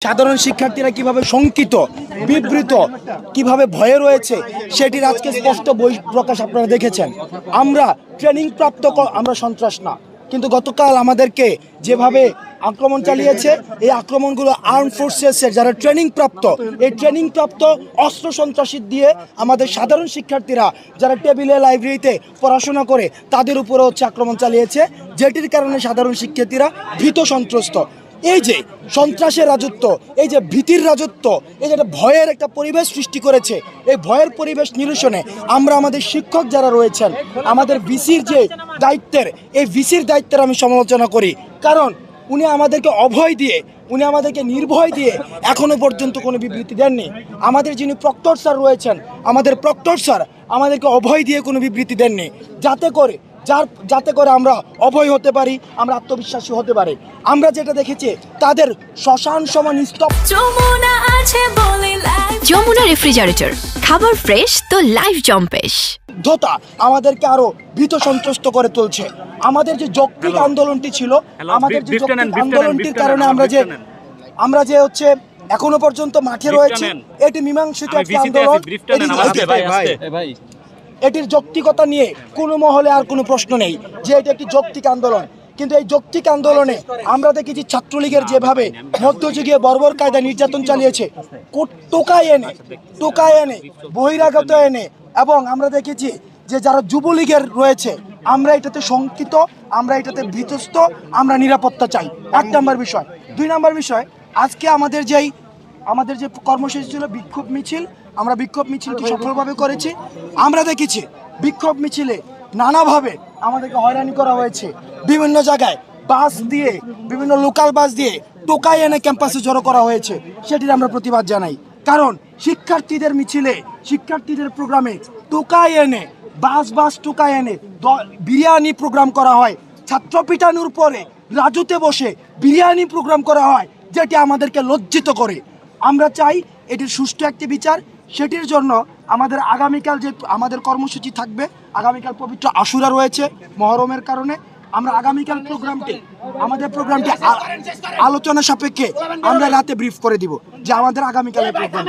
সাধারণ শিক্ষার্থীরা কিভাবে শঙ্কিত বিবৃত কিভাবে ভয়ে রয়েছে সেটির আজকে স্পষ্ট বহিঃপ্রকাশ আপনারা দেখেছেন। আমরা ট্রেনিং প্রাপ্ত আমরা সন্ত্রাস না, কিন্তু গতকাল আমাদেরকে যেভাবে আক্রমণ চালিয়েছে এই আক্রমণগুলো আর্ম ফোর্সেসের যারা ট্রেনিং প্রাপ্ত এই ট্রেনিং প্রাপ্ত অস্ত্র সন্ত্রাসী দিয়ে আমাদের সাধারণ শিক্ষার্থীরা যারা টেবিলে লাইব্রেরিতে পড়াশোনা করে তাদের উপরে আক্রমণ চালিয়েছে, যেটির কারণে সাধারণ শিক্ষার্থীরা ভীত সন্ত্রস্ত। এই যে সন্ত্রাসের রাজত্ব, এই যে ভীতির রাজত্ব, এই যে একটা ভয়ের একটা পরিবেশ সৃষ্টি করেছে, এই ভয়ের পরিবেশ নিরসনে আমরা আমাদের শিক্ষক যারা রয়েছেন আমাদের ভিসির যে দায়িত্বের এই ভিসির দায়িত্বের আমি সমালোচনা করি। কারণ উনি আমাদেরকে অভয় দিয়ে উনি আমাদেরকে নির্ভয় দিয়ে এখনো পর্যন্ত কোনো বিবৃতি দেননি। আমাদের যিনি প্রক্টর স্যার রয়েছেন আমাদের প্রক্টর স্যার আমাদেরকে অভয় দিয়ে কোনো বিবৃতি দেননি, যাতে করে আমরা অভয় হতে পারি, আমরা আত্মবিশ্বাসী হতে পারি। আমরা যেটা দেখেছি তাদের শ্মশান সমান স্তব্ধ। যমুনা রেফ্রিজারেটর, খাবার ফ্রেশ তো লাইফ জম্পেশ। ধোতা আমাদেরকে আরো ভীত সন্ত্রস্ত করে তুলছে। আমাদের যে যৌক্তিক আন্দোলনটি ছিল, আমাদের যে যৌক্তিক আন্দোলনটির কারণে আমরা যে এখনো পর্যন্ত মাঠে রয়েছে, এটি মীমাংসিত একটা আন্দোলন। এটির যৌক্তিকতা নিয়ে কোনো মহলে আর কোনো প্রশ্ন নেই যে এটি একটি যৌক্তিক আন্দোলন। কিন্তু এই যৌক্তিক আন্দোলনে আমরা দেখেছি ছাত্রলীগের যেভাবে মধ্যযুগীয় বর্বর কায়দা নির্যাতন চালিয়েছে, টোকায় এনে বহিরাগত এনে, এবং আমরা দেখেছি যে যারা যুবলীগের রয়েছে আমরা এটাতে শঙ্কিত, আমরা এটাতে ভীতস্ত, আমরা নিরাপত্তা চাই। 1 নম্বর বিষয়। 2 নম্বর বিষয়, আজকে আমাদের যে কর্মসূচি ছিল বিক্ষোভ মিছিল, আমরা বিক্ষোভ মিছিলটি সফলভাবে করেছি। আমরা দেখেছি বিক্ষোভ মিছিলে নানাভাবে আমাদেরকে হয়রানি করা হয়েছে, বিভিন্ন জায়গায় বাস দিয়ে, বিভিন্ন লোকাল বাস দিয়ে টোকাই এনে ক্যাম্পাসে জড়ো করা হয়েছে, সেটির আমরা প্রতিবাদ জানাই। কারণ শিক্ষার্থীদের মিছিলে, শিক্ষার্থীদের প্রোগ্রামে টোকাই এনে বাস টোকাই এনে বিরিয়ানি প্রোগ্রাম করা হয়, ছাত্র পিটানোর পরে রাজুতে বসে বিরিয়ানি প্রোগ্রাম করা হয়, যেটি আমাদেরকে লজ্জিত করে। আমরা চাই এটির সুষ্ঠু একটি বিচার। সেটির জন্য আমাদের আগামীকাল যে আমাদের কর্মসূচি থাকবে, আগামীকাল পবিত্র আশুরা রয়েছে মহরমের কারণে, আমরা আগামীকাল আমাদের প্রোগ্রামটি আলোচনা সাপেক্ষে আমরা রাতে ব্রিফ করে দিব যে আমাদের আগামীকালের প্রোগ্রাম।